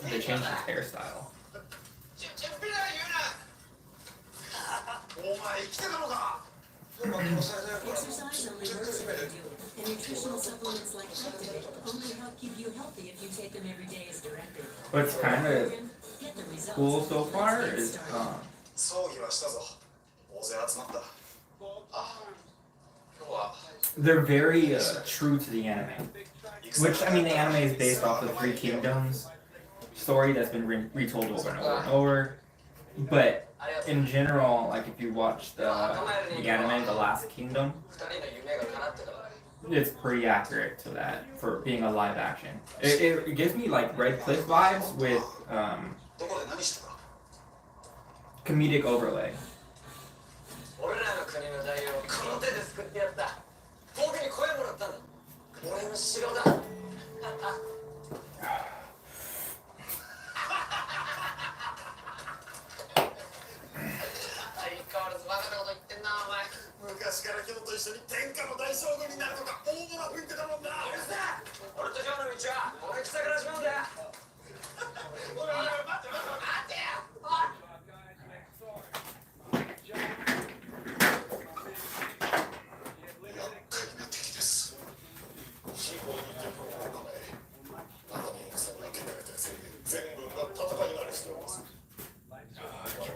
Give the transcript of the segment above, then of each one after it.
They changed his hairstyle. Exercise only works when you do it, and nutritional supplements like Activate only help keep you healthy if you take them every day as directed. What's kind of Get the results. cool so far is they're very true to the anime. Which, I mean, the anime is based off of the Three Kingdoms story that's been retold over and over and over. But in general, like if you watch the anime, The Last Kingdom, it's pretty accurate to that for being a live action. It gives me like Red Cliff vibes with comedic overlay.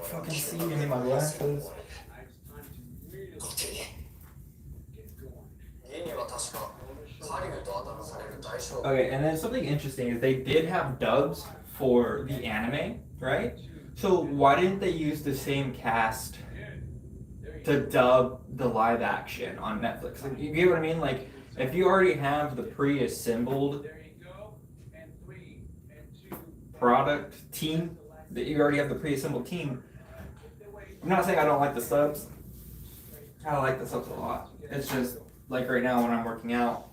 Fucking see me in my glasses. Okay, and then something interesting is they did have dubs for the anime, right? So why didn't they use the same cast to dub the live action on Netflix? Like, you get what I mean? Like, if you already have the pre-assembled product team, that you already have the pre-assembled team. I'm not saying I don't like the subs. I like the subs a lot. It's just like right now when I'm working out,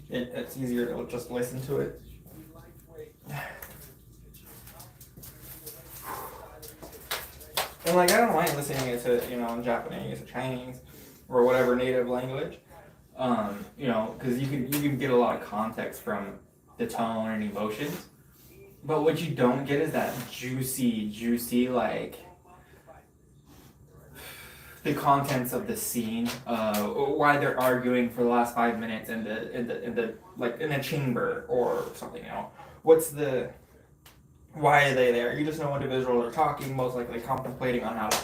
it's easier to just listen to it. And like I don't mind listening to in Japanese or Chinese or whatever native language, because you can get a lot of context from the tone and emotions. But what you don't get is that juicy like the contents of the scene, why they're arguing for the last 5 minutes in the like in a chamber or something. Why are they there? You just know individuals are talking, most likely contemplating on how to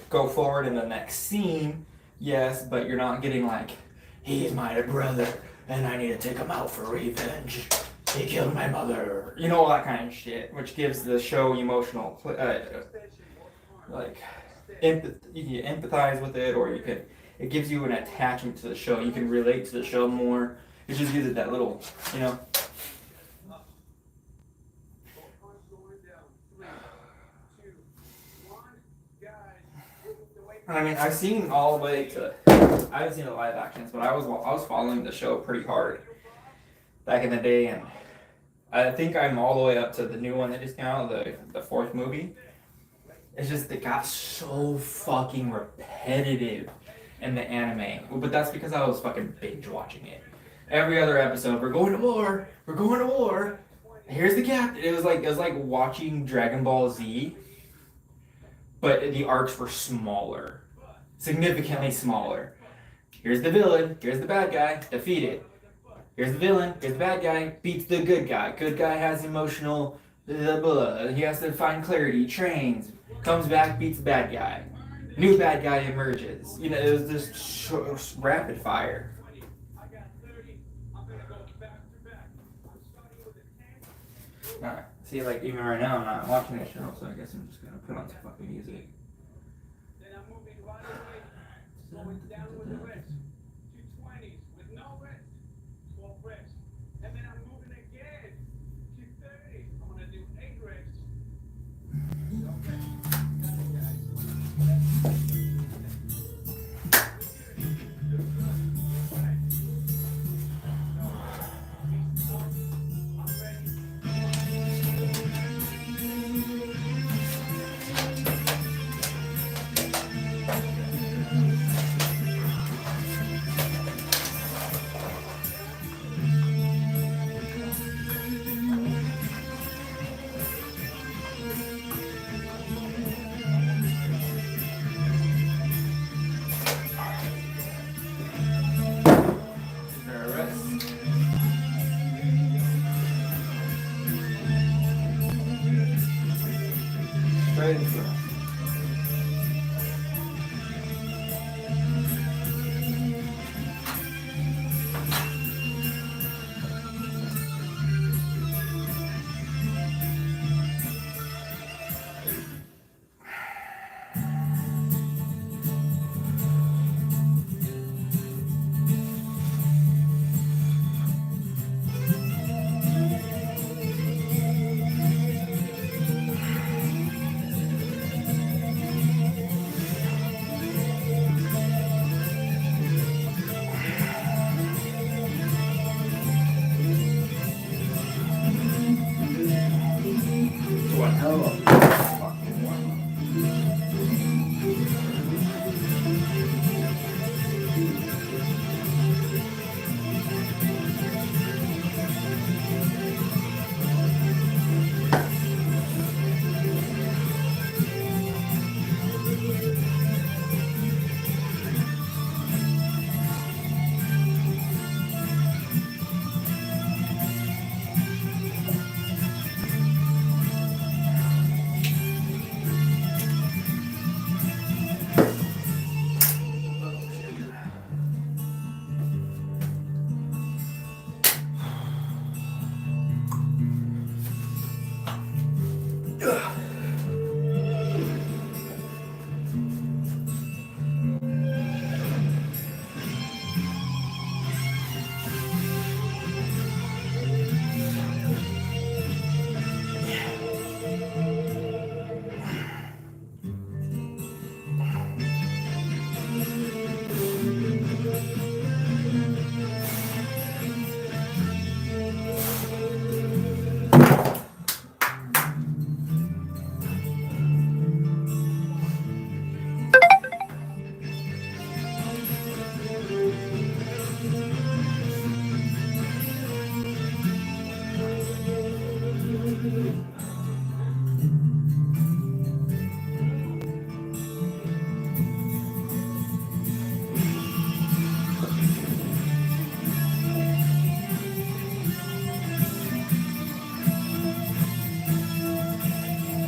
go forward in the next scene. Yes, but you're not getting like, he's my brother and I need to take him out for revenge. He killed my mother. All that kind of shit, which gives the show emotional, you can empathize with it, or it gives you an attachment to the show. You can relate to the show more. It just gives it that little, I mean, I've seen all the way to. I haven't seen the live actions, but I was following the show pretty hard back in the day, and I think I'm all the way up to the new one that just came out, the fourth movie. It's just it got so fucking repetitive in the anime, but that's because I was fucking binge watching it. Every other episode, we're going to war. We're going to war. Here's the captain. It was like watching Dragon Ball Z. But the arcs were smaller, significantly smaller. Here's the villain, here's the bad guy, defeated. Here's the villain, here's the bad guy, beats the good guy. Good guy has emotional, blah, blah. He has to find clarity, trains, comes back, beats the bad guy. New bad guy emerges. It was just rapid fire. Alright, see, like, even right now I'm not watching the show, so I guess I'm just gonna put on some fucking music. Then I'm moving right away, slowing down with the rest. 220s with no rest, 12 reps. And then I'm moving again, 230s. I'm gonna do 8 reps. Okay. Got it, guys. into it. One hell of a fucking warm-up.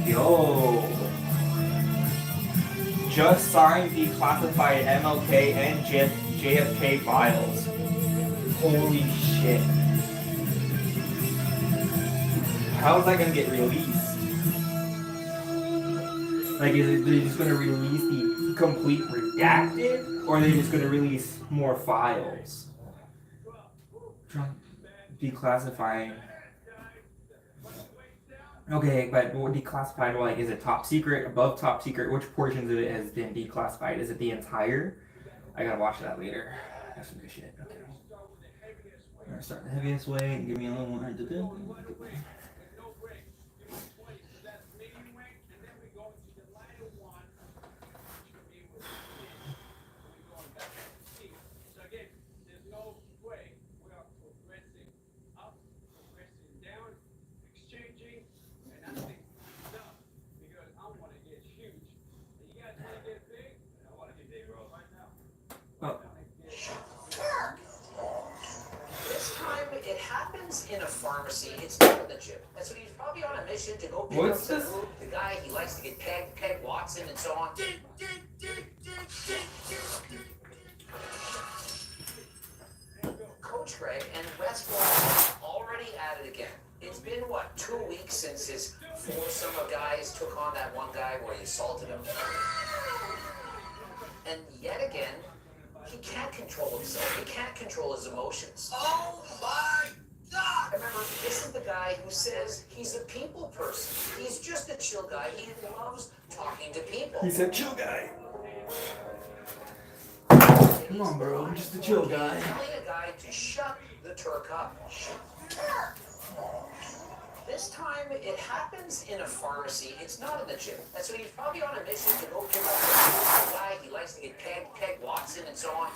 Yo. Just signed declassified MLK and JFK files. Holy shit. How is that gonna get released? Like, is they just gonna release the complete redacted? Or are they just gonna release more files? Declassifying. Okay, but what declassified, like, is it top secret, above top secret? Which portions of it has been declassified? Is it the entire? I gotta watch that later. That's some good shit. Okay. I'm gonna start the heaviest way and give me a little more to do. In a pharmacy, it's not in the gym. And so he's probably on a mission to go pick up some food. The guy, he likes to get Peg Watson and so on. Coach Greg and Westbrook already at it again. It's been, what, 2 weeks since his foursome of guys took on that one guy where he assaulted him. And yet again, he can't control himself. He can't control his emotions. Oh my God! Remember, this is the guy who says he's a people person. He's just a chill guy. He loves talking to people. He's a chill guy. Come on, bro. I'm just a chill guy. Telling a guy to shut the Turk up. This time, it happens in a pharmacy. It's not in the gym. And so he's probably on a mission to go pick up the guy. He likes to get Peg Watson and so on.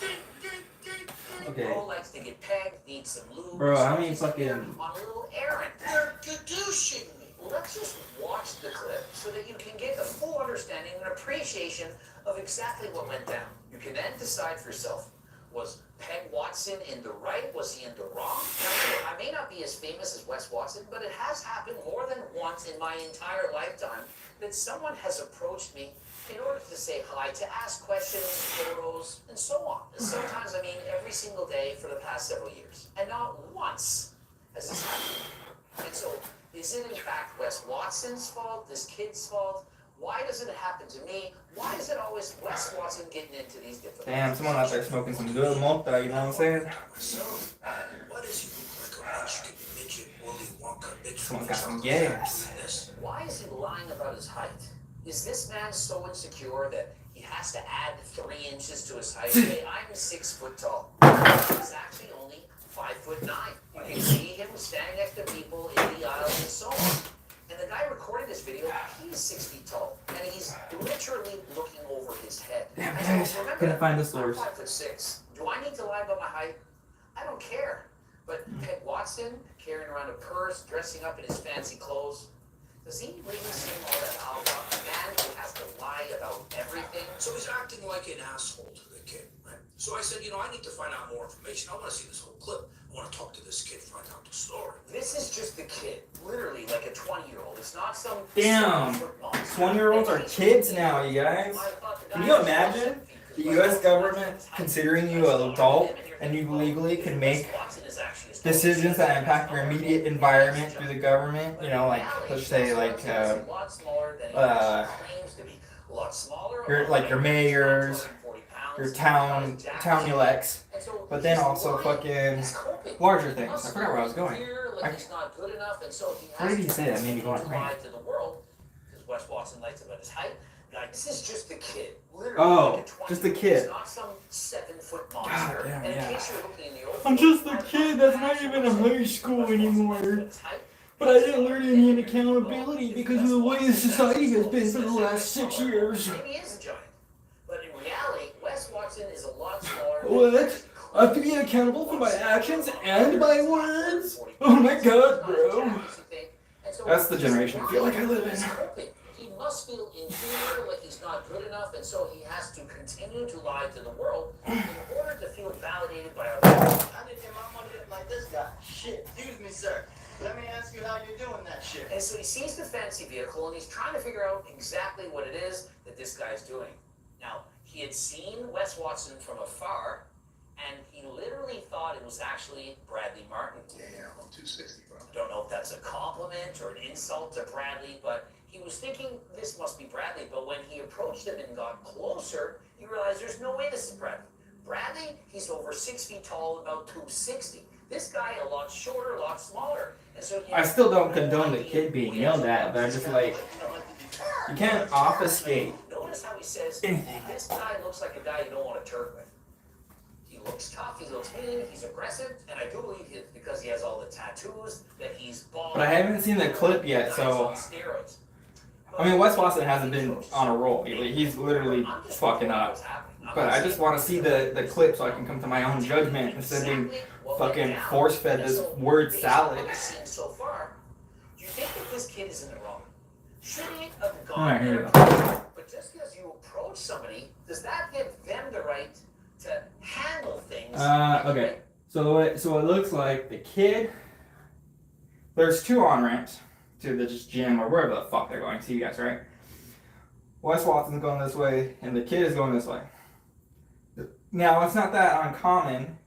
Okay. Bro likes to get pegged, needs some lube. Bro, how so many he's fucking... on a little errand. They're douching me. Let's just watch the clip so that you can get a full understanding and appreciation of exactly what went down. You can then decide for yourself. Was Peg Watson in the right? Was he in the wrong? Now, I may not be be as famous as Wes Watson, but it has happened more than once in my entire lifetime that someone has approached me in order to say hi, to ask questions, photos, and so on. Sometimes, I mean, every single day for the past several years. And not once has this happened. And so, is it in fact Wes Watson's fault, this kid's fault? Why doesn't it happen to me? Why is it always Wes Watson getting into these different Damn, someone out there smoking some good mota, you know what I'm saying? So, what does he look like a rich midget, Willy Wonka, bitch? Someone got some gas. Why is he lying about his height? Is this man so insecure that he has to add 3 inches to his height? Hey, I'm 6 foot tall. He's actually only 5'9". You can see him standing next to people in the aisles and so on. And the guy recording this video, he's 6 feet tall, and he's literally looking over his head. Damn, And guys, remember, couldn't find the source. I'm 5'6". Do I need to lie about my height? I don't care. But Peg Watson, carrying around a purse, dressing up in his fancy clothes, does he really seem all that alpha? A man who has to lie about everything? So he's acting like an asshole to the kid, right? So I said, I need to find out more information. I want to see this whole clip. I want to talk to this kid, find out the story. This is just the kid, literally like a 20-year-old. It's not some... Damn, 20-year-olds are kids now, you guys. Can you imagine the U.S. government considering you an adult and you legally can make decisions that impact your immediate environment through the government? You know, like, let's say, like, your mayors, your town elects, but then also fucking larger things. I forgot where I was going. What did he say that made me go on a rant? Wes Watson likes about his height. This is just a kid. Oh, just a kid. Not some 7-foot God monster. damn, And in yeah. case you're looking in the old I'm just a kid that's not even in high school anymore. But I didn't learn any accountability because of the way society has been for the last 6 years. Maybe he is a giant. But in reality, Wes Watson is a lot smaller. What? I have to be accountable for my actions and my words? Oh my god, bro. That's the generation I feel like I live in. He must feel inferior, like he's not good enough, and so he has to continue to lie to the world in order to feel validated by others. I didn't get my money like this guy. Shit, excuse me, sir. Let me ask you how you're doing that shit. And so he sees the fancy vehicle and he's trying to figure out exactly what it is that this guy's doing. Now, he had seen Wes Watson from afar, and he literally thought it was actually Bradley Martin. Yeah, I'm 260, bro. I don't know if that's a compliment or an insult to Bradley, but he was thinking this must be Bradley. But when he approached him and got closer, he realized there's no way this is Bradley. Bradley, he's over 6 feet tall, about 260. This guy, a lot shorter, a lot smaller. And so I still don't condone the kid being yelled at, but I'm just like, you can't obfuscate Notice how he says, anything. this guy looks like a guy you don't want to turn with. He looks tough, he looks mean, he's aggressive, and I do believe it's because he has all the tattoos, that he's bald. But I haven't seen the clip yet, so... He's on steroids. I mean, Wes Watson hasn't been on a roll lately. He's literally fucking up. But I just want to see the clip so I can come to my own judgment instead of being fucking force-fed this word salad. So far, do you think that this kid is in the wrong? Should he have gone Alright, here we there? go. But just because you approach somebody, does that give them the right to handle things? Okay. So it looks like the kid, there's 2 on-ramps to the just gym or wherever the fuck they're going. See you guys, right? Wes Watson's going this way, and the kid is going this way. Now, it's not that uncommon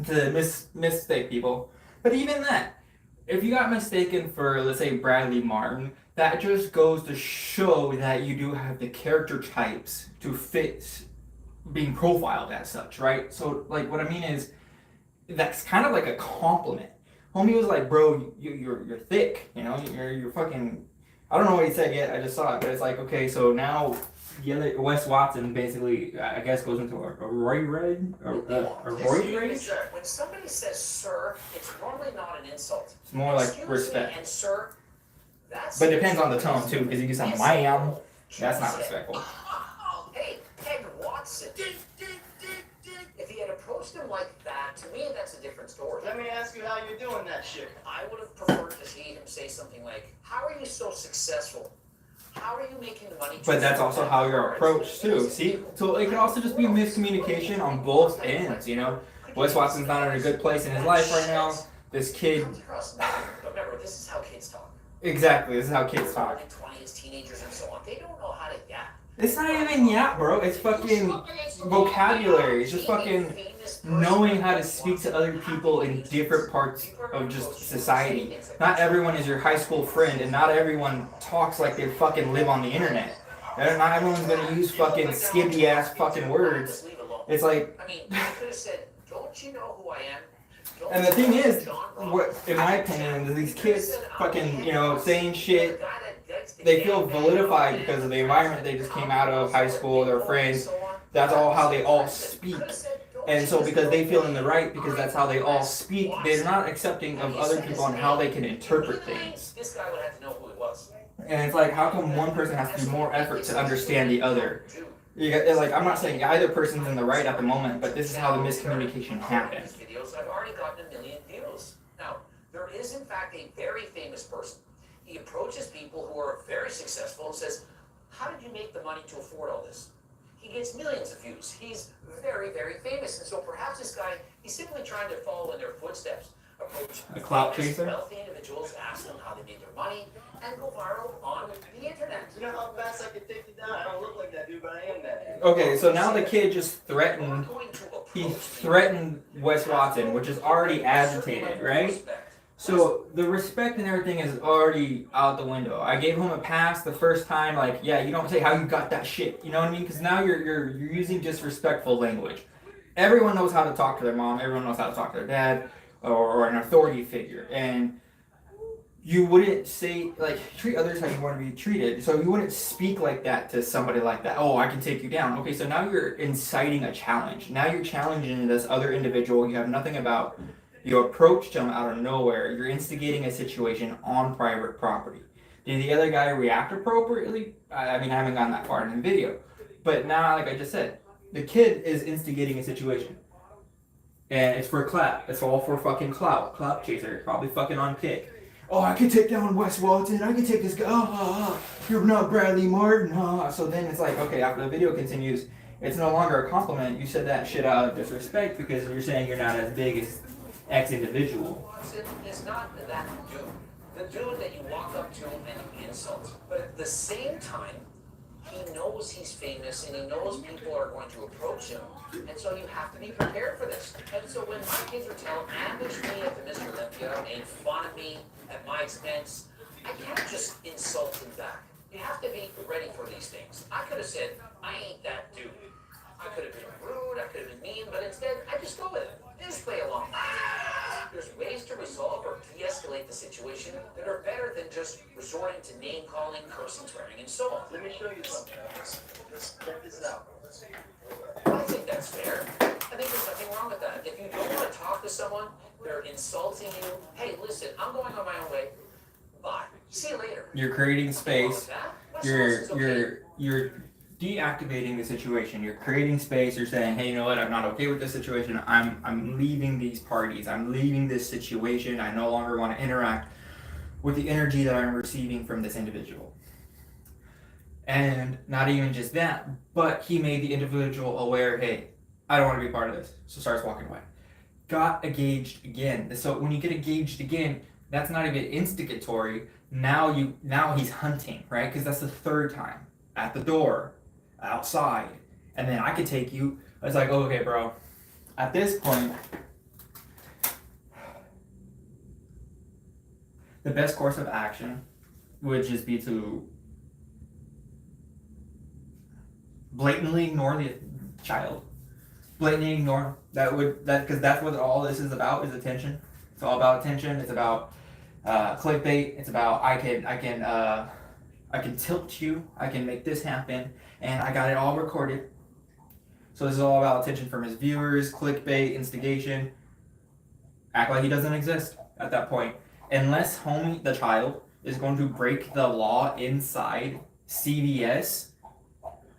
to mistake people, but even that, if you got mistaken for, let's say, Bradley Martin, that just goes to show that you do have the character types to fit being profiled as such, right? So, like, what I mean is, that's kind of like a compliment. Homie was like, bro, you're thick, you know, you're fucking, I don't know what he said yet, I just saw it, but it's like, okay, so now Wes Watson basically, I guess, goes into a roid rage? A roid rage? When somebody says sir, it's normally not an insult. It's more like Excuse respect. me, and sir, that's... But it depends on the tone, too, because you can say, ma'am, that's not respectful. Hey, Peg Watson. If he had approached him like that, to me, that's a different story. Let me ask you how you're doing that shit. I would have preferred to see him say something like, how are you so successful? How are you making the money? But that's also how you're approached, too. See? So it could also just be miscommunication on both ends, you know? Wes Watson's not in a good place in his life right now. This kid, Comes across nothing. But remember, this is how kids talk. exactly, this is how kids talk. Early 20s, teenagers, and so on. They don't know how to yap. It's not even yap, bro. It's fucking vocabulary. It's just fucking knowing how to speak to other people in different parts of just society. Not everyone is your high school friend, and not everyone talks like they fucking live on the internet. And not everyone's gonna use fucking skippy ass fucking words. It's like, I mean, I could have said, don't you know who I am? Don't and the thing you know is, John Ross? what, in my opinion, these kids fucking, you know, saying shit, The guy that gets the they feel gang validified bang, because of the environment they just came out of, high school, their friends. That's all how they all speak. And so because they feel in the right, because that's how they all speak, they're not accepting of other people on how they can interpret things. This guy would have to know who it was. And it's like, how come one person has to do more effort to understand the other? It's like, I'm not saying either person's in the right at the moment, but this is how the miscommunication happened. Videos, I've already gotten 1 million views. Now, there is in fact a very famous person. He approaches people who are very successful and says, how did you make the money to afford all this? He gets millions of views. He's very, very famous. And so perhaps this guy, he's simply trying to follow in their footsteps. Approach A clout famous, chaser? wealthy individuals, ask them how they made their money, and go viral on the internet. You know how fast I can take you down? I don't look like that dude, but I am that dude. Okay, so now the kid just threatened, he threatened Wes Watson, which is already agitated, right? So the respect and everything is already out the window. I gave him a pass the first time, like, yeah, you don't say how you got that shit, you know what I mean? Because now you're using disrespectful language. Everyone knows how to talk to their mom. Everyone knows how to talk to their dad or an authority figure, and you wouldn't say, like, treat others how you want to be treated. So you wouldn't speak like that to somebody like that. Oh, I can take you down. Okay, so now you're inciting a challenge. Now you're challenging this other individual you have nothing about. You approached him out of nowhere. You're instigating a situation on private property. Did the other guy react appropriately? I mean, I haven't gotten that far in the video. But now, like I just said, the kid is instigating a situation. And it's for clout. It's all for fucking clout. Clout chaser. Probably fucking on kick. Oh, I can take down Wes Watson. I can take this guy. You're not Bradley Martin. So then it's like, okay, after the video continues, it's no longer a compliment. You said that shit out of disrespect because you're saying you're not as big as X individual. It's not that dude. The dude that you walk up to and you insult. But at the same time, he knows he's famous and he knows people are going to approach him. And so you have to be prepared for this. And so when my kids are telling, ambush me at the Mr. Olympia, made fun of me at my expense, I can't just insult him back. You have to be ready for these things. I could have said, I ain't that dude. I could have been rude, I could have been mean, but instead, I just go with it. Just play along. There's ways to resolve or de-escalate the situation that are better than just resorting to name-calling, cursing, swearing, and so on. Let me show you something. Check this out. I think that's fair. I think there's nothing wrong with that. If you don't want to talk to someone, they're insulting you. Hey, listen, I'm going on my own way. Bye. See you later. You're creating space. What's You're deactivating the situation. You're creating space. You're saying, hey, you know what? I'm not okay with this situation. I'm leaving these parties. I'm leaving this situation. I no longer want to interact with the energy that I'm receiving from this individual. And not even just that, but he made the individual aware, hey, I don't want to be part of this. So starts walking away. Got engaged again. So when you get engaged again, that's not even instigatory. Now he's hunting, right? Because that's the third time. At the door, outside, and then I could take you. It's like, oh, okay, bro. At this point, the best course of action would just be to blatantly ignore the child. Blatantly ignore because that's what all this is about, is attention. It's all about attention. It's about clickbait. It's about I can tilt you. I can make this happen. And I got it all recorded. So this is all about attention from his viewers, clickbait, instigation. Act like he doesn't exist at that point. Unless homie, the child, is going to break the law inside CVS,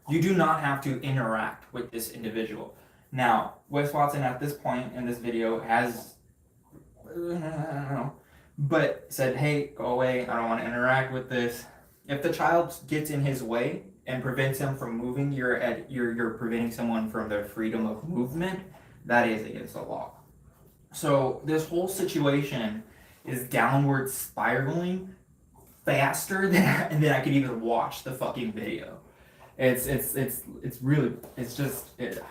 you do not have to interact with this individual. Now, Wes Watson at this point in this video has, but said, hey, go away. I don't want to interact with this. If the child gets in his way and prevents him from moving, you're preventing someone from their freedom of movement. that is against the law. So this whole situation is downward spiraling faster than I could even watch the fucking video. It's really, it's just it.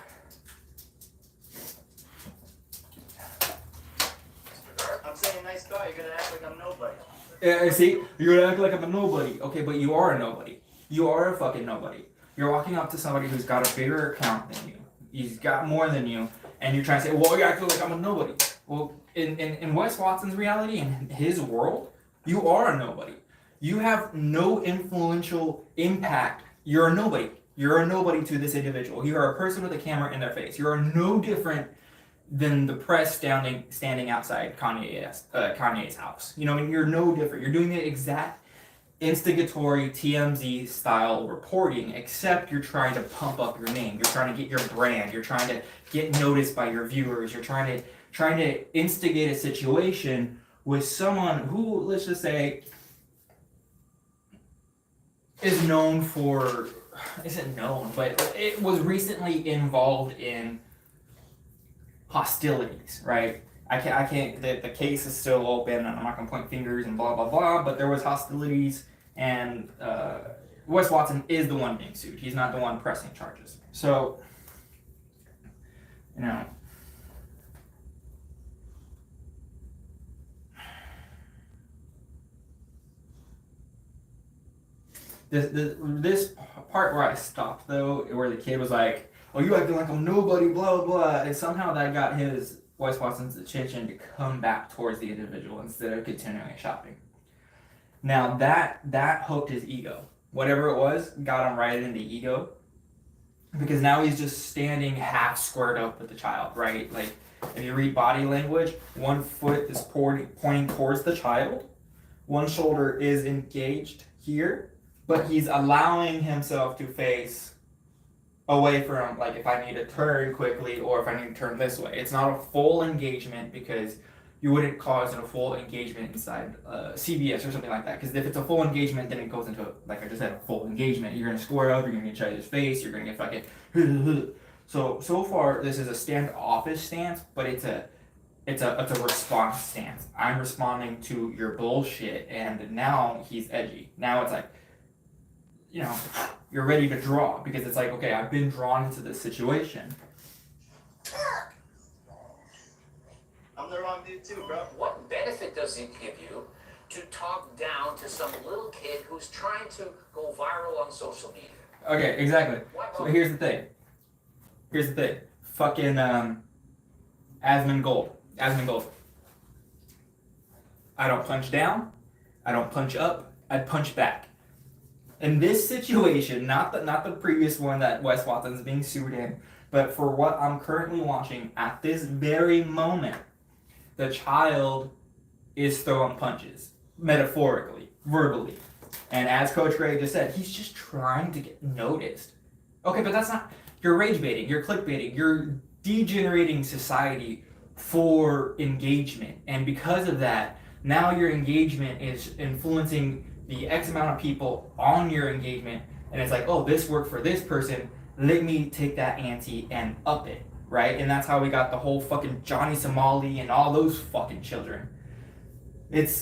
I'm saying nice guy, you're gonna act like I'm nobody. See, you're gonna act like I'm a nobody. Okay, but you are a nobody. You are a fucking nobody. You're walking up to somebody who's got a bigger account than you. He's got more than you, and you're trying to say, well, you're acting like I'm a nobody. Well, in Wes Watson's reality, in his world, you are a nobody. You have no influential impact. You're a nobody. You're a nobody to this individual. You are a person with a camera in their face. You are no different than the press standing outside Kanye's house. You know, I mean, you're no different. You're doing the exact instigatory TMZ style reporting, except you're trying to pump up your name. You're trying to get your brand. You're trying to get noticed by your viewers. You're trying to instigate a situation with someone who, let's just say, is known for, isn't known, but it was recently involved in hostilities, right? I can't, the case is still open, and I'm not gonna point fingers and blah, blah, blah, but there was hostilities, and Wes Watson is the one being sued. He's not the one pressing charges. So, you know, this part where I stopped, though, where the kid was like, oh, you acting like I'm nobody, blah, blah, blah, and somehow that got Wes Watson's attention to come back towards the individual instead of continuing shopping. Now, that hooked his ego. Whatever it was, got him right into ego, because now he's just standing half squared up with the child, right? Like, if you read body language, one foot is pointing towards the child, one shoulder is engaged here, but he's allowing himself to face away from, like, if I need to turn quickly or if I need to turn this way. It's not a full engagement, because you wouldn't cause it a full engagement inside CBS or something like that. Because if it's a full engagement, then it goes into, like I just said, a full engagement. You're going to square up, you're going to get each other's face, you're going to get fucking so far this is a standoffish stance, but it's a response stance. I'm responding to your bullshit, and now he's edgy. Now it's like, you know, you're ready to draw, because it's like, okay, I've been drawn into this situation. I'm the wrong dude too, bro. What benefit does it give you to talk down to some little kid who's trying to go viral on social media? Okay, exactly. So here's the thing. Fucking Asmon Gold. I don't punch down. I don't punch up. I punch back. In this situation, not the previous one that Wes Watson's being sued in, but for what I'm currently watching at this very moment, the child is throwing punches, metaphorically, verbally. And as Coach Gray just said, he's just trying to get noticed. Okay, but that's not, you're rage baiting, you're clickbaiting, you're degenerating society for engagement. And because of that, now your engagement is influencing the X amount of people on your engagement, and it's like, oh, this worked for this person, let me take that ante and up it, right? And that's how we got the whole fucking Johnny Somali and all those fucking children. It's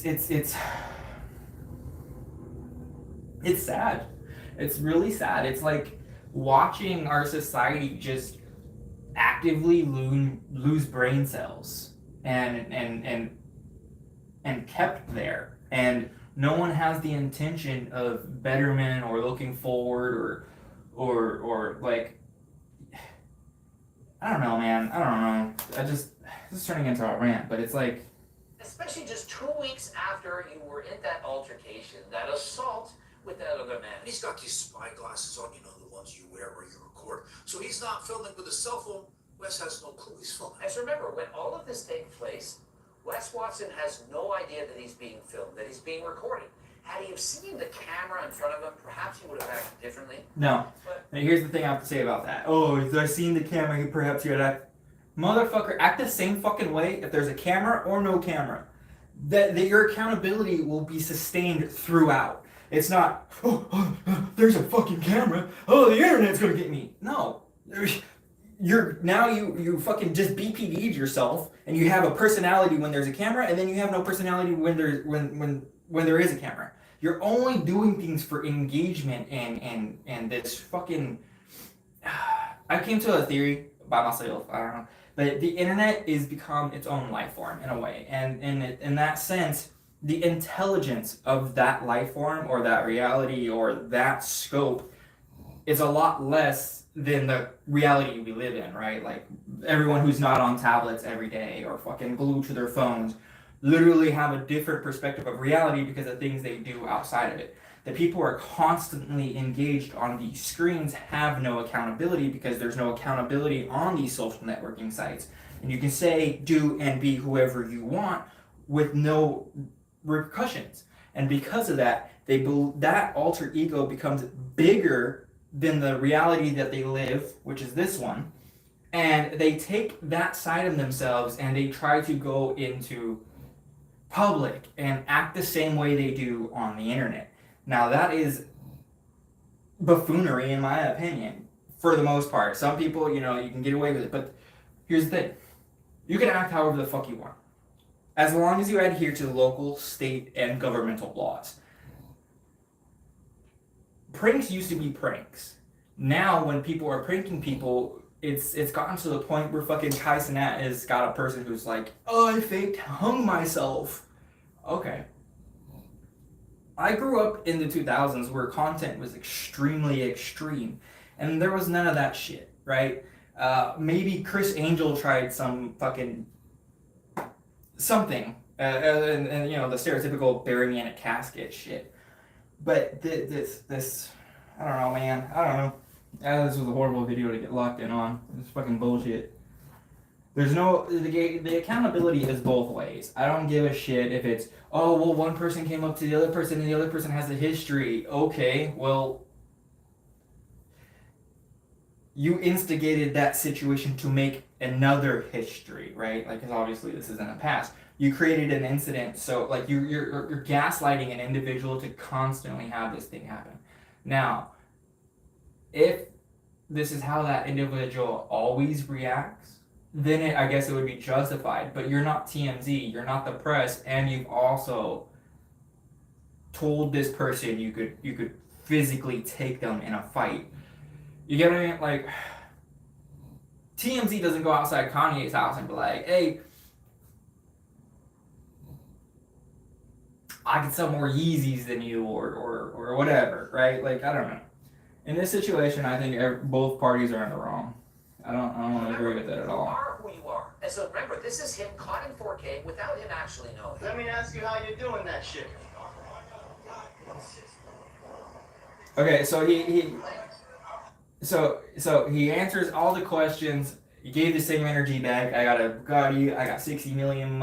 sad. It's really sad. It's like watching our society just actively lose brain cells and kept there, and no one has the intention of betterment or looking forward or like, I don't know, man. I don't know. This is turning into a rant, but it's like, Especially just 2 weeks after you were in that altercation, that assault with that other man. And he's got these spy glasses on, you know, the ones you wear where you record. So he's not filming with a cell phone. Wes has no clue he's filming. And so remember, when all of this takes place, Wes Watson has no idea that he's being filmed, that he's being recorded. Had he have seen the camera in front of him, perhaps he would have acted differently. no. And here's the thing I have to say about that. Oh, if I seen the camera, perhaps you would act. Motherfucker, act the same fucking way if there's a camera or no camera. That your accountability will be sustained throughout. It's not, there's a fucking camera. Oh, the internet's gonna get me. No. you fucking just BPD'd yourself, and you have a personality when there's a camera, and then you have no personality when there is a camera. You're only doing things for engagement and this fucking. I came to a theory by myself. I don't know, but the internet is become its own life form in a way, and in that sense, the intelligence of that life form or that reality or that scope is a lot less than the reality we live in, right? Like everyone who's not on tablets every day or fucking glued to their phones literally have a different perspective of reality because of things they do outside of it. The people who are constantly engaged on these screens have no accountability because there's no accountability on these social networking sites. And you can say, do, and be whoever you want with no repercussions. And because of that, that alter ego becomes bigger than the reality that they live, which is this one. And they take that side of themselves and they try to go into public and act the same way they do on the internet. Now that is buffoonery in my opinion, for the most part. Some people, you can get away with it, but here's the thing. You can act however the fuck you want, as long as you adhere to the local, state, and governmental laws. Pranks used to be pranks. Now when people are pranking people, it's gotten to the point where fucking Kai Cenat has got a person who's like, oh, I faked hung myself. Okay. I grew up in the 2000s where content was extremely extreme, and there was none of that shit, right? Maybe Chris Angel tried some fucking something, and the stereotypical burying me in a casket shit. But this, I don't know, man. I don't know. This was a horrible video to get locked in on. It's fucking bullshit. There's the accountability is both ways. I don't give a shit if it's, oh, well, one person came up to the other person and the other person has a history. Okay, well, you instigated that situation to make another history, right? Like, because obviously this isn't a past. You created an incident, so like you're gaslighting an individual to constantly have this thing happen. Now, if this is how that individual always reacts, then I guess it would be justified. But you're not TMZ, you're not the press, and you've also told this person you could physically take them in a fight. You get what I mean? Like, TMZ doesn't go outside Kanye's house and be like, hey, I can sell more Yeezys than you or whatever, right? Like, I don't know. In this situation, I think both parties are in the wrong. I don't agree with that at all. You are who you are. And so remember, this is him caught in 4K without him actually knowing. Let me ask you how you're doing that shit. Okay, so he answers all the questions. He gave the same energy back. I got a Bugatti. I got 60 million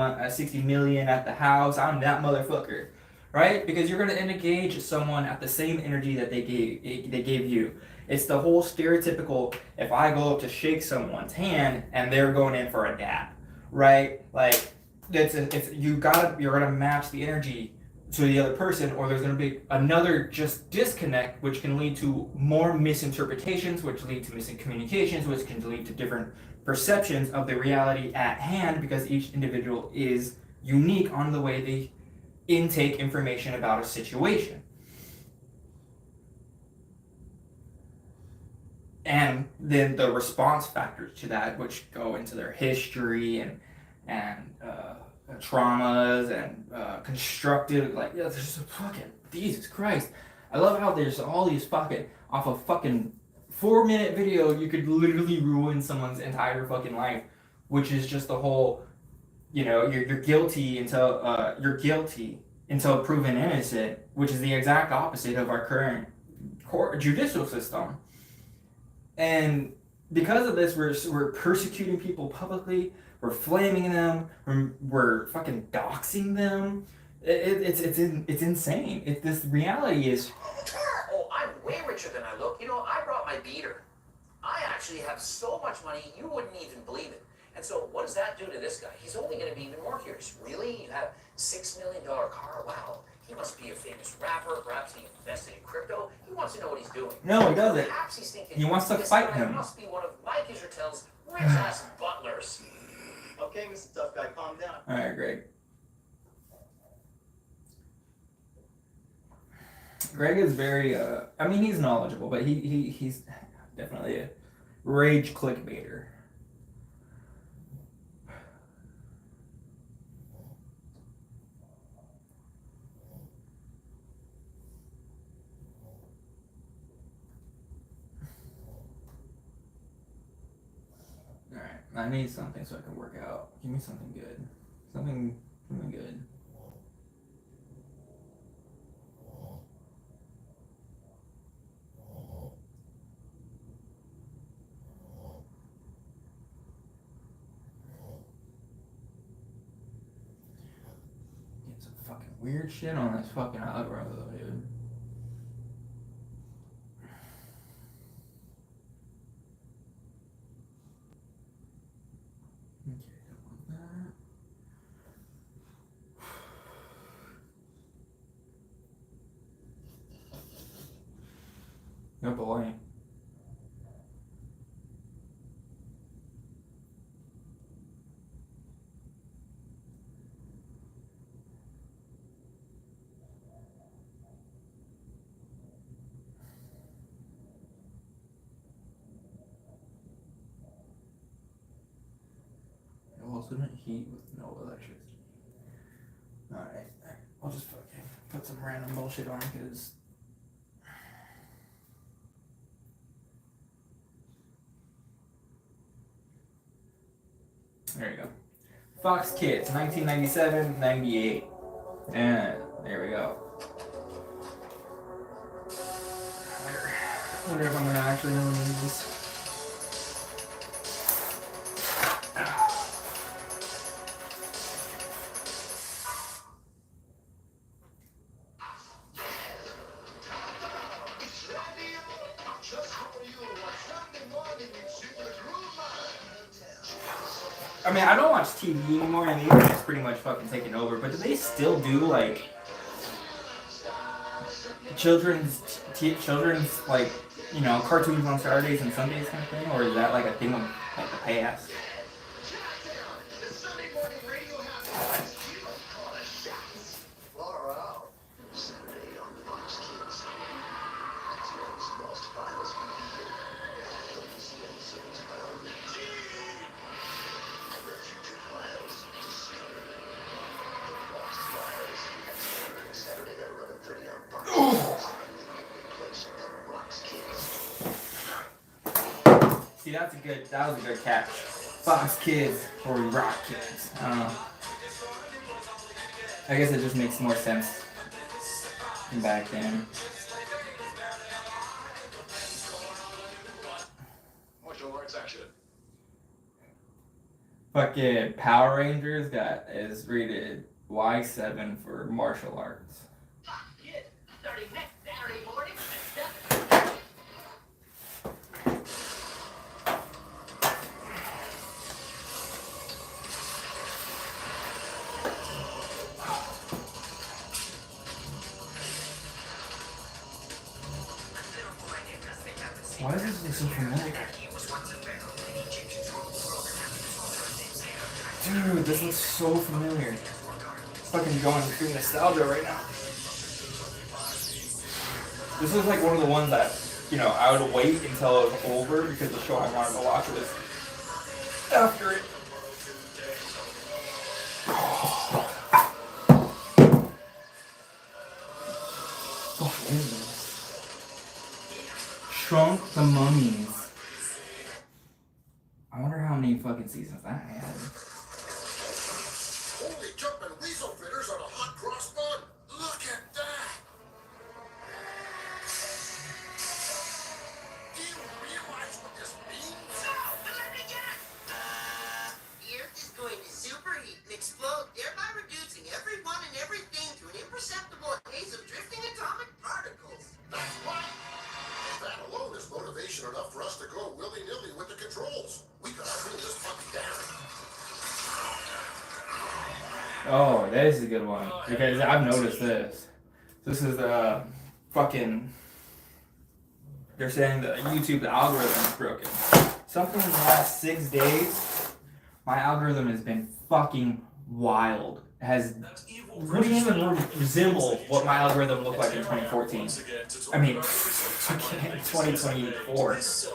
at the house. I'm that motherfucker, right? Because you're gonna engage someone at the same energy that they gave you. It's the whole stereotypical. If I go up to shake someone's hand and they're going in for a dab, right? Like you're gonna match the energy to the other person, or there's going to be another just disconnect, which can lead to more misinterpretations, which lead to missing communications, which can lead to different perceptions of the reality at hand, because each individual is unique on the way they intake information about a situation. And then the response factors to that, which go into their history and traumas and constructive, like, yeah, there's fucking, Jesus Christ. I love how there's all these fucking, off a fucking 4-minute video, you could literally ruin someone's entire fucking life, which is just the whole, you're guilty until proven innocent, which is the exact opposite of our current judicial system. And because of this, we're persecuting people publicly. We're flaming them. We're fucking doxing them. It's insane. This reality is. Oh, I'm way richer than I look. I brought my beater. I actually have so much money you wouldn't even believe it. And so, what does that do to this guy? He's only going to be even more curious. Really, you have $6 million car? Wow. He must be a famous rapper. Perhaps he invested in crypto. He wants to know what he's doing. No, he doesn't. Perhaps he's thinking He wants to this fight guy him. must be one of Mike Israel's rich-ass butlers. Okay, Mr. Tough Guy, calm down. All right, Greg. Greg is very. I mean, he's knowledgeable, but he's definitely a rage clickbaiter. Alright, I need something so I can work out. Give me something good. Something good. Get some fucking weird shit on this fucking algorithm, dude. Okay, don't want that. No boy. Alternate heat with no electricity. Alright, I'll just fucking put some random bullshit on because. There you go. Fox Kids, 1997, 98. And there we go. I wonder if I'm gonna actually know these. I mean, I don't watch TV anymore, and the internet's pretty much fucking taken over. But do they still do like children's like, you know, cartoons on Saturdays and Sundays kind of thing, or is that like a thing of like the past? See, that was a good catch. Fox Kids or Rock Kids. I don't know. I guess it just makes more sense back then. Martial arts action. Fucking Power Rangers is rated Y7 for martial arts. Kid, starting next Saturday morning at 7. Why is this so familiar? Dude, this looks so familiar. Fucking going through nostalgia right now. This is like one of the ones that, you know, I would wait until it was over because the show I wanted to watch was after it. What is this? Shrunk the Mummies. I wonder how many fucking seasons that had. Holy jumping weasel fritters on a hot cross bun. Look at that. Do you realize what this means? So, let me guess. The Earth is going to superheat and explode, thereby reducing everyone and everything to an imperceptible haze of drifting atomic particles. That's right. That alone is motivation enough for us to go willy-nilly with the controls. We gotta bring this puppy down. Oh, that is a good one. Because I've noticed this. This is the fucking. They're saying the YouTube algorithm is broken. Something in the last 6 days, my algorithm has been fucking wild. It has wouldn't even resemble what my algorithm looked like in 2014. I mean, 2024. Jesus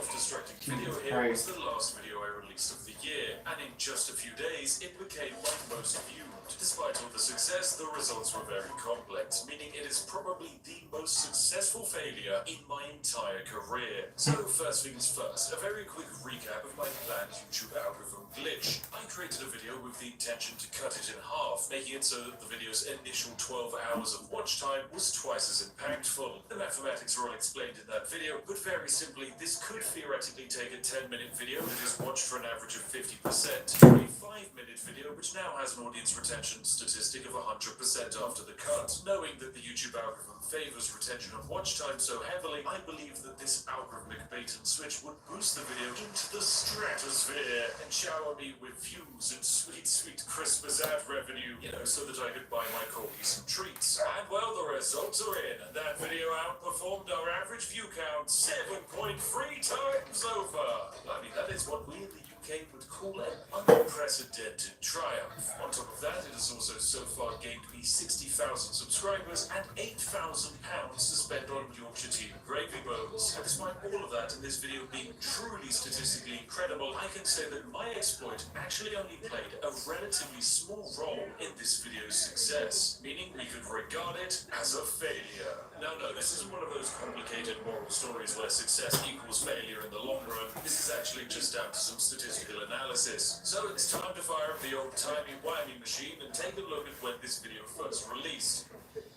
Christ. The last video I released of the year, and in just a few days, it became my most viewed. Despite all the success, the results were very complex, meaning it is probably the most successful failure in my entire career. So first things first, a very quick recap of my planned YouTube algorithm glitch. I created a video with the intention to cut it in half, making it so that the video's initial 12 hours of watch time was twice as impactful. The mathematics are all explained in that video, but very simply, this could theoretically take a 10-minute video that is watched for an average of 50% to a 5-minute video which now has an audience retention statistic of 100% after the cut. Knowing that the YouTube algorithm favors retention of watch time so heavily, I believe that this algorithmic bait and switch would boost the video into the stratosphere and shower me with views and sweet, sweet Christmas ad revenue, so that I could buy my corgi some treats. And well, the results are in, and that video outperformed our average view count 7.3 times over. I mean, that is what we in the UK would call an unprecedented triumph. On top of that, it has also so far gained me 60,000 subscribers and £8,000 to spend on Yorkshire tea and gravy bones. And despite all of that, and this video being truly statistically incredible, I can say that my exploit actually only played a relatively small role in this video's success, meaning we could regard it as a failure. No, this isn't one of those complicated moral stories where success equals failure in the long run. This is actually just down to some statistical analysis. So it's time to fire up the old timey-wimey machine and take a look at when this video first released.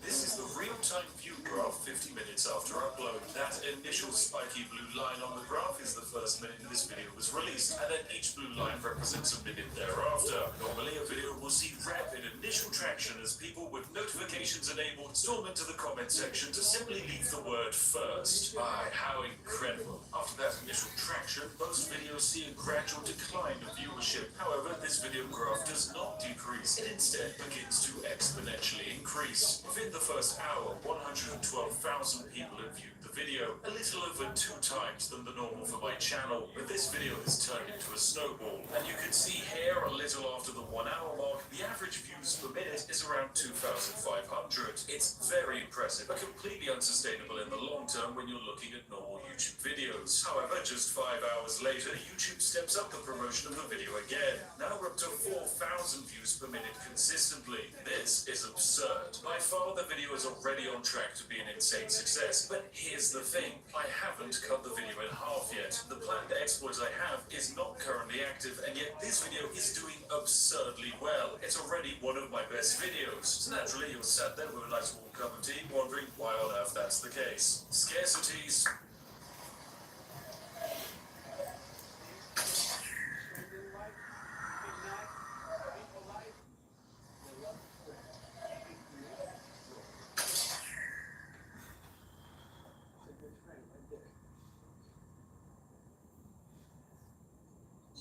This is the real-time view graph 50 minutes after upload. That initial spiky blue line on the graph is the first minute this video was released, and then each blue line represents a minute thereafter. Normally a video will see rapid initial traction as people with notifications enabled storm into the comment section to simply leave the word first. How incredible. After that initial traction, most videos see a gradual decline of viewership. However, this video graph does not decrease. It instead begins to exponentially increase. Within the first hour, 112,000 people have viewed the video, a little over 2 times than the normal for my channel. But this video has turned into a snowball, and you can see here a little after the 1 hour mark, the average views per minute is around 2,500. It's very impressive, but completely unsustainable in the long term when you're looking at normal YouTube videos. However, just 5 hours later, YouTube steps up the promotion of the video again. Now we're up to 4,000 views per minute consistently. This is absurd. By far, the video is already on track to be an insane success, but here's the thing, I haven't cut the video in half yet. The planned exploit I have is not currently active, and yet this video is doing absurdly well. It's already one of my best videos. So naturally, you're sat there with a nice warm cup of tea, wondering why on earth that's the case. Scarcities.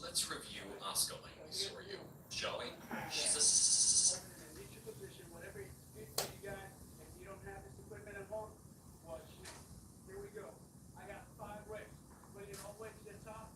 Let's review Oscar Langley's for you, shall we? She's a Reach your position, whatever you got. If you don't have this equipment at home, watch me. Here we go. I got 5 reps. Bring it all the way to the top.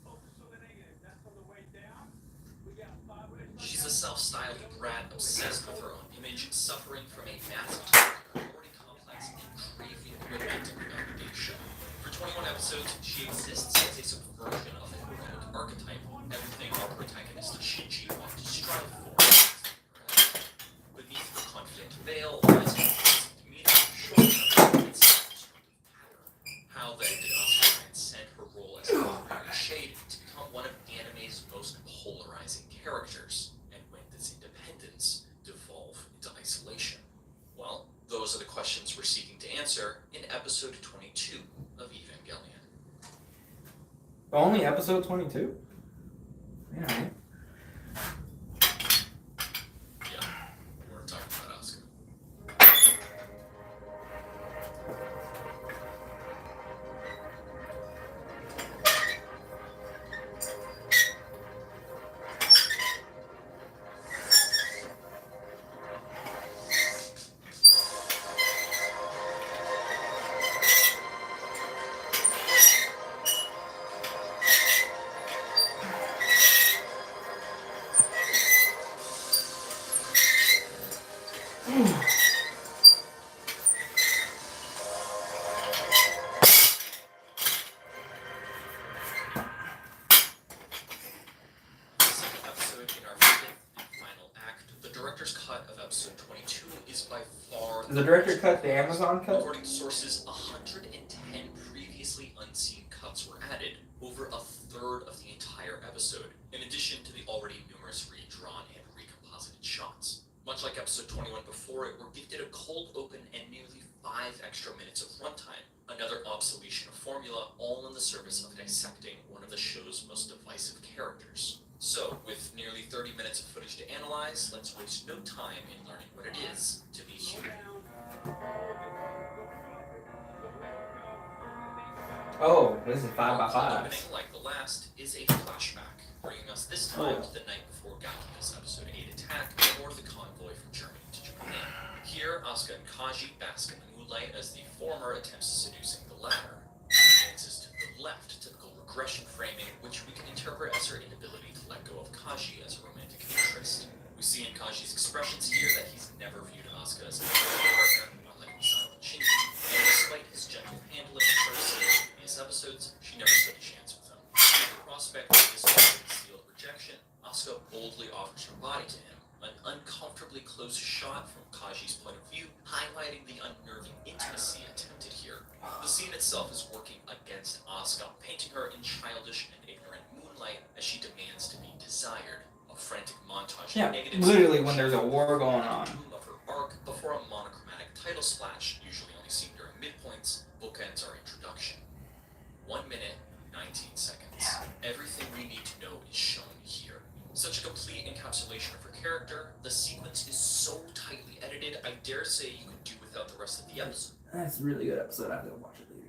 Focus on the negative. That's on the way down. We got 5 reps. She's a self-styled brat obsessed with her own image, suffering from a massive superiority complex and craving romantic validation. For 21 episodes, she exists as a subversion of the heroic archetype, everything our protagonist Shinji wants to strive for. Beneath the confident veil lies a demeanor, short-term, and self-destructive pattern. How then did Asuka transcend her role as a honorary shade to become one of anime's most polarizing characters? And when does independence devolve into isolation? Well, those are the questions we're seeking to answer in episode 22 of Evangelion. Only episode 22? Yeah. Yeah, we're talking about Asuka. Second episode in our fifth and final act, the director's cut of episode 22 is by far Is the director cut the Amazon cut? According to sources, 110 previously unseen cuts were added, over a third of the entire episode, in addition to the already numerous redrawn and recomposited shots. Much like episode 21 before it, we're gifted a cold open and nearly 5 extra minutes of runtime, another obsolescence of formula, all in the service of dissecting one of the show's most divisive characters. So, with nearly 30 minutes of footage to analyze, let's waste no time in learning what it is to be human. Oh, this is 5 by The 5. opening, like the last, is a flashback, bringing us this time to the night before Galactus Episode 8 attack aboard the convoy from Germany to Japan. Here, Asuka and Kaji bask in the moonlight as the former attempts seducing the latter. She advances to the left, typical regression framing, which we can interpret as her inability to let go of Kaji as a romantic interest. We see in Kaji's expressions here that he's never viewed Asuka as a partner, unlike Silent Shinji, and despite his gentle handling of her in previous episodes, she never stood a chance with him. With the prospect of this concealed rejection, Asuka boldly offers her body to him, an uncomfortably close shot from Kaji's point of view, highlighting the unnerving intimacy attempted here. The scene itself is working against Asuka, painting her in childish and ignorant moonlight as she demands to be desired. A frantic montage of negative literally when there's a war going on. Of her arc before a monochromatic title splash, usually only seen during midpoints, bookends our introduction. 1 minute, 19 seconds. Everything we need to know is shown here. Such a complete encapsulation of her character, the sequence is so tightly edited, I dare say you could do without the rest of the episode. That's a really good episode. I have to watch it later.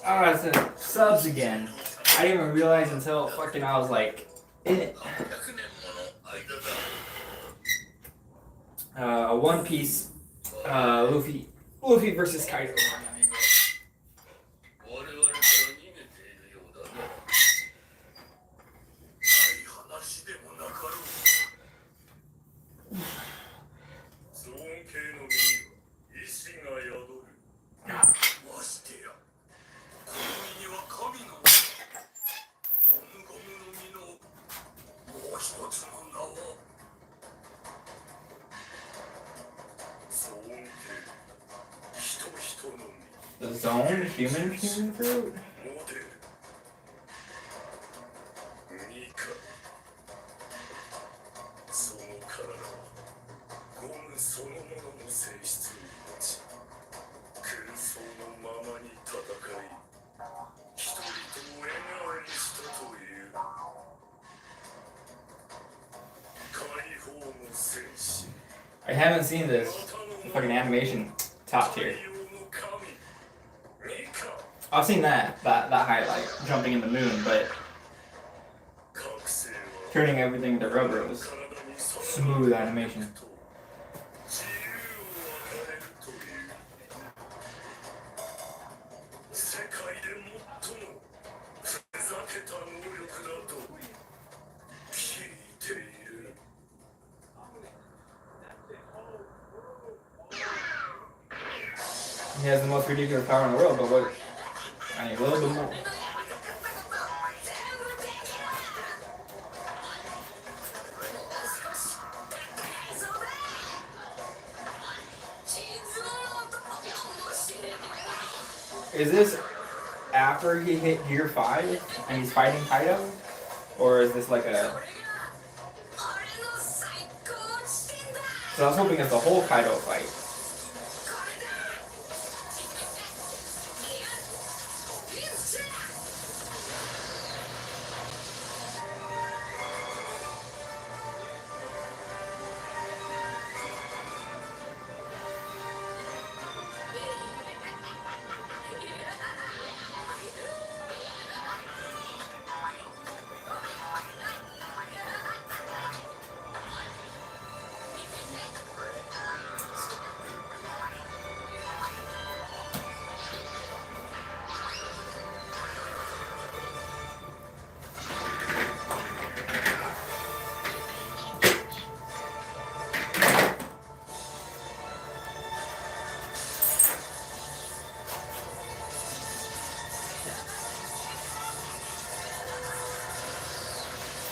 Oh, it's in subs again. I didn't even realize until fucking I was like in it. A One Piece, Luffy versus Kaido. The zone, human fruit. I haven't seen this fucking animation top tier. I've seen that highlight, jumping in the moon, but turning everything to rubber was smooth animation. He has the most ridiculous power in the world, but what? I need a little bit more. Is this after he hit Gear 5 and he's fighting Kaido? Or is this like a... So I was hoping it's the whole Kaido fight.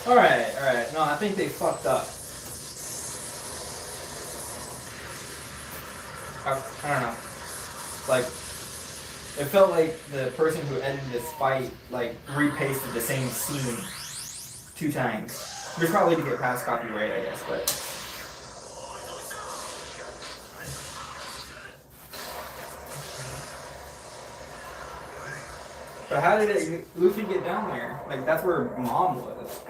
Alright. No, I think they fucked up. I don't know. Like, it felt like the person who edited this fight, like, repasted the same scene 2 times. Which probably to get past copyright, I guess, but... But how did Luffy get down there? Like, that's where Mom was.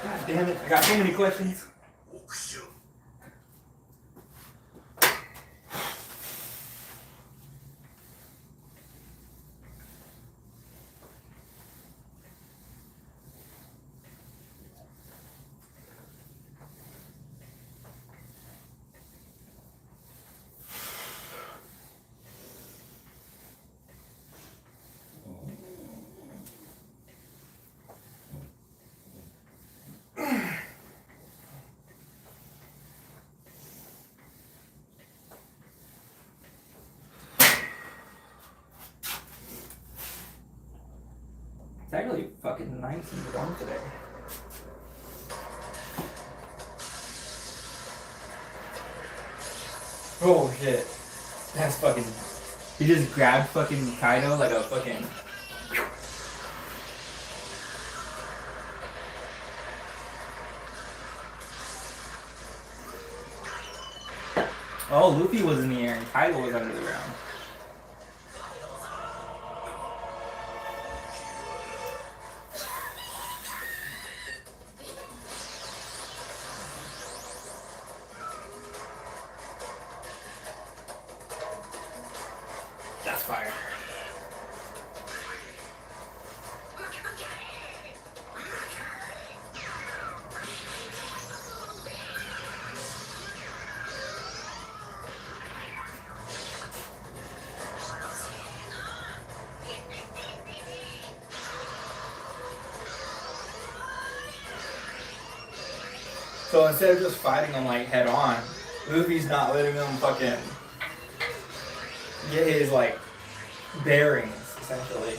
God damn it, I got so many questions. It's actually fucking 19-1 today. Oh shit. That's fucking... He just grabbed fucking Kaido like a fucking... Oh, Luffy was in the air and Kaido was under the ground. That's fire. So instead of just fighting him like head on, Luffy's not letting him fucking get his like bearings, essentially.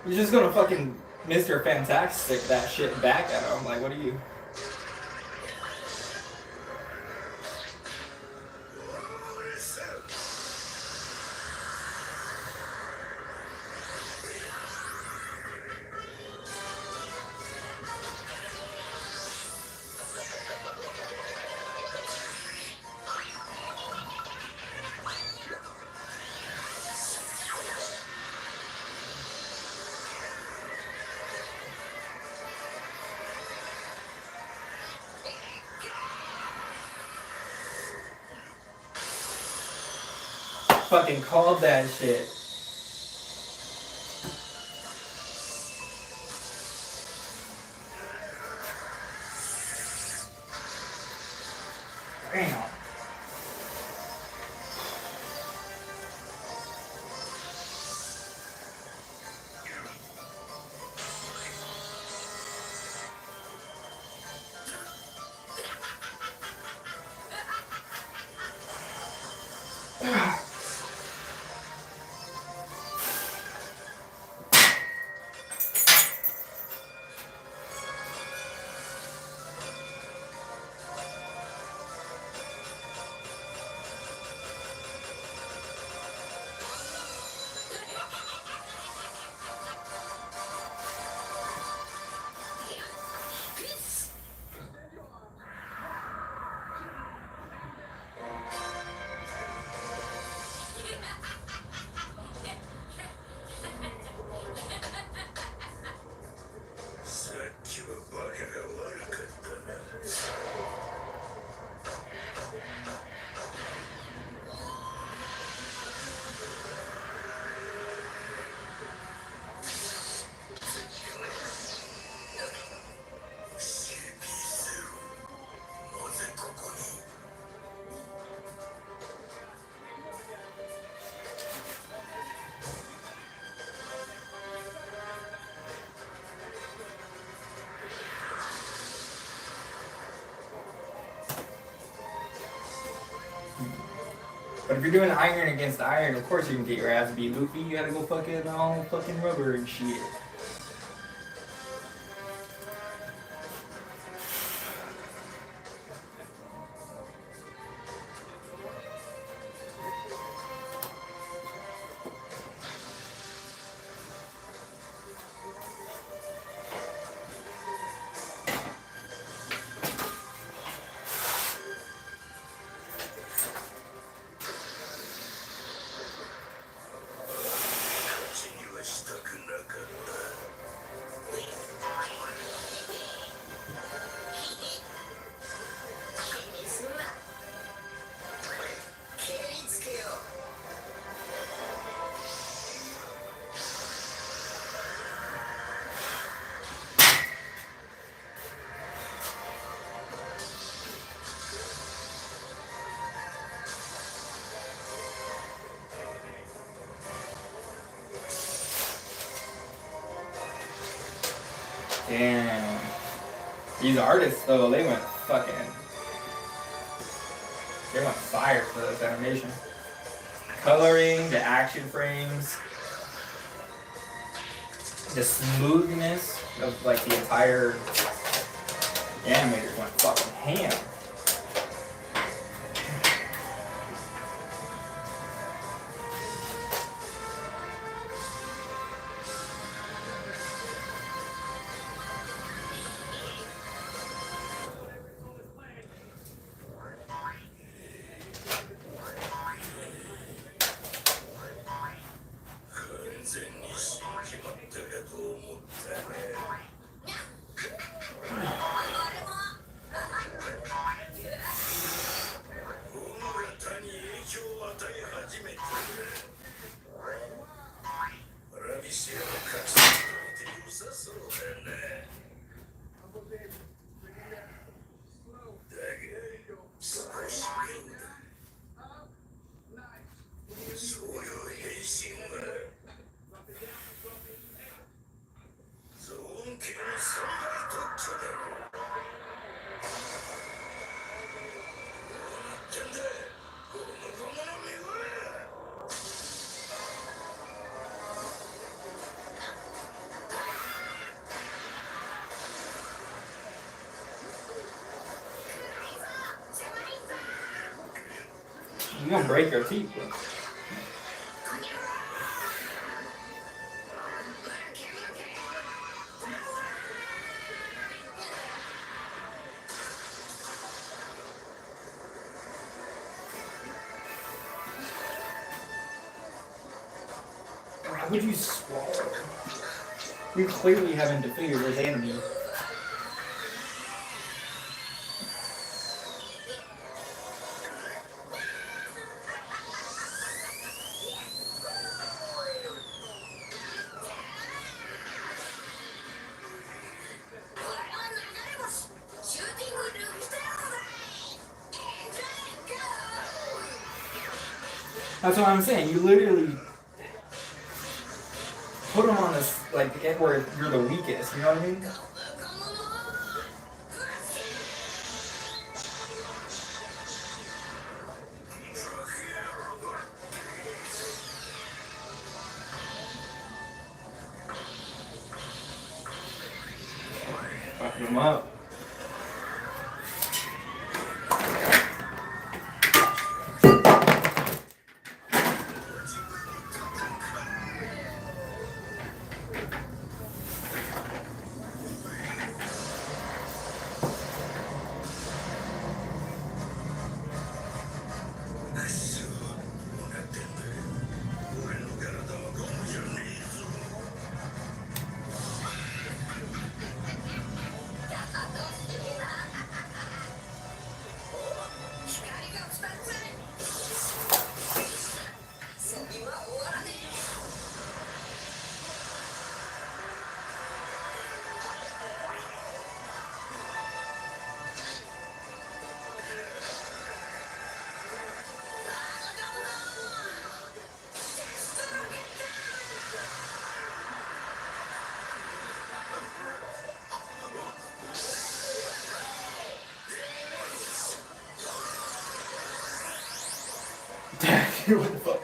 You're just gonna fucking Mr. Fantastic that shit back at him. Like, what are you? fucking called that shit. Damn. But if you're doing iron against iron, of course you can get your ass beat, Luffy. You gotta go fucking all fucking rubber and shit. Damn. These artists though, they went fire for this animation. Coloring, the action frames, the smoothness of like the entire animators went fucking ham. You're gonna break your teeth, bro. Why would you swallow? You clearly haven't defeated this enemy. That's what I'm saying. You literally put them on this, like, where you're the weakest. You know what I mean? Fuck them up. What the fuck?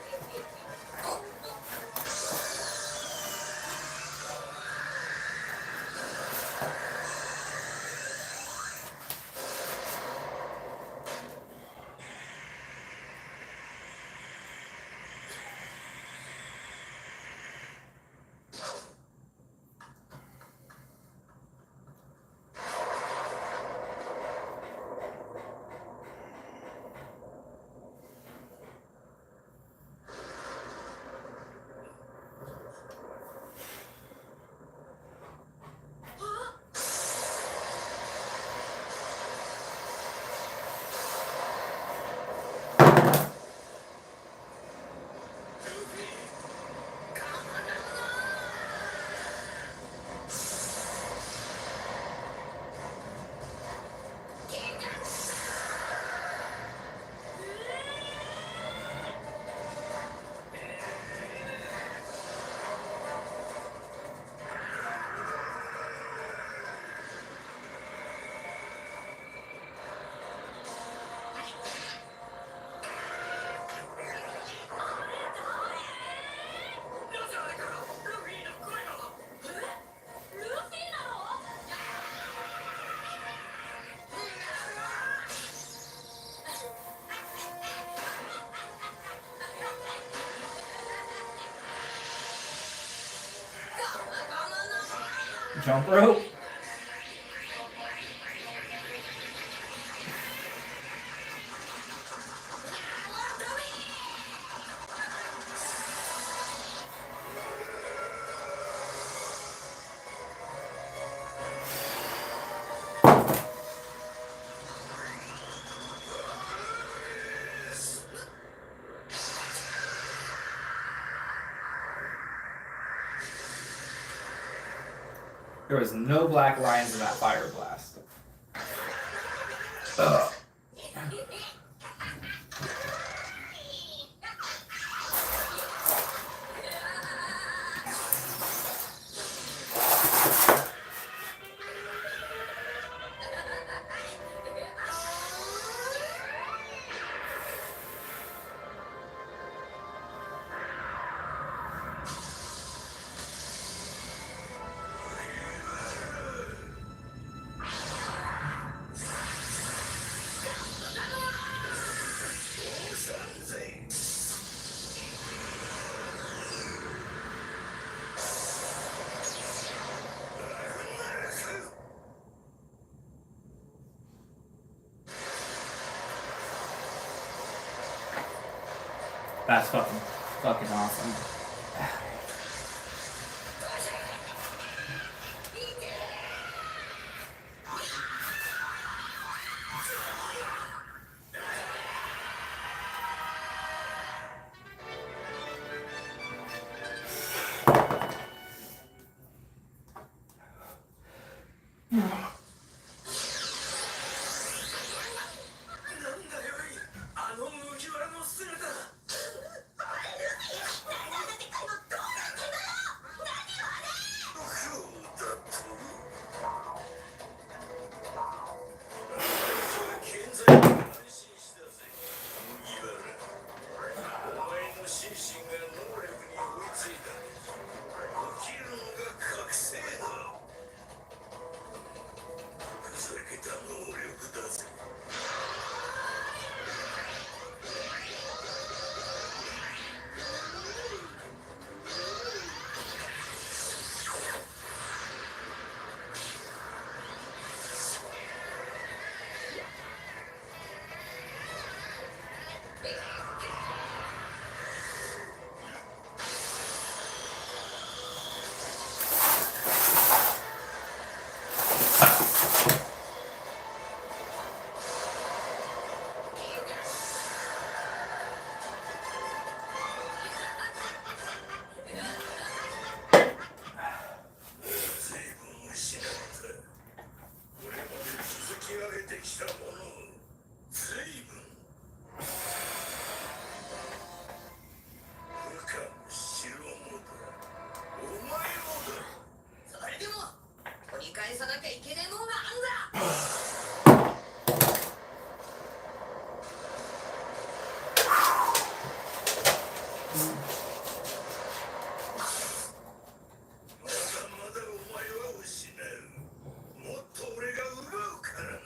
Jump rope? There was no black lines in that fire blast. Ugh. That's fucking awesome. ゃいけねえもんがあんだ。まだまだお前は失う。もっと俺が奪うからな。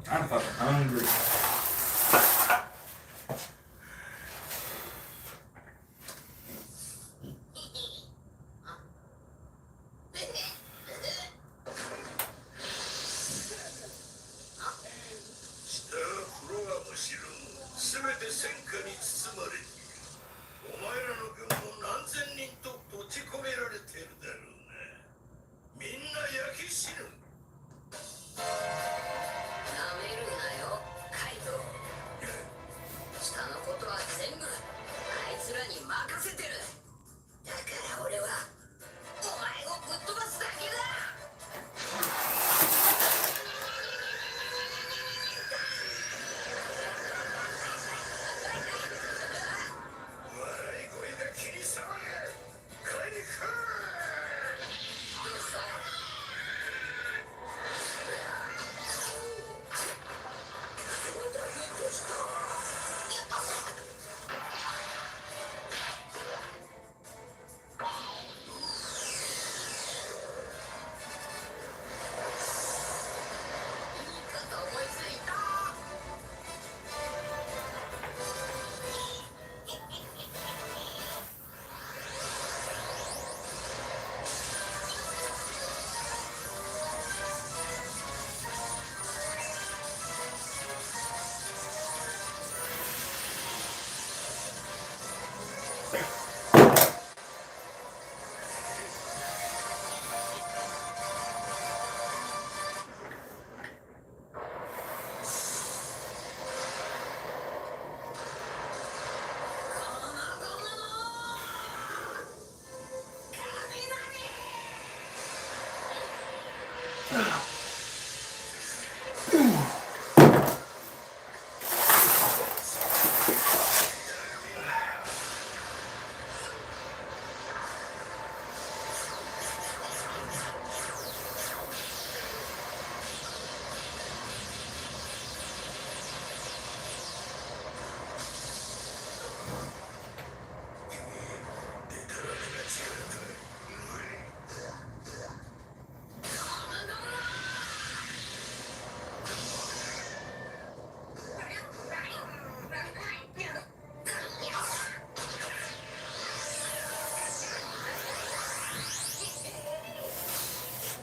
I'm fucking hungry.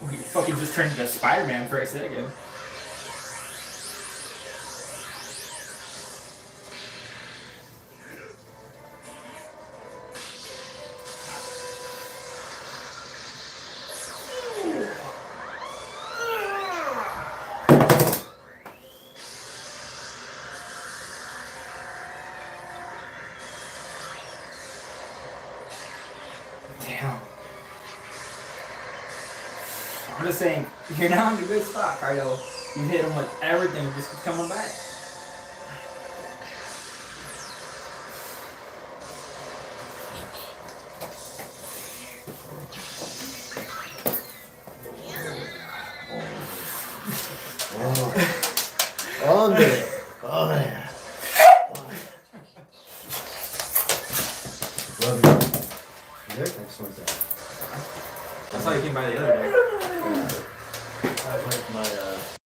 He fucking just turned into Spider-Man for a second. Damn. I'm just saying, you're now in a good spot, Cardo. You hit him with everything, just keep coming back. Oh, man. Oh, man. Love you. Good? Thanks so much. That's how you came by the other day. I like my,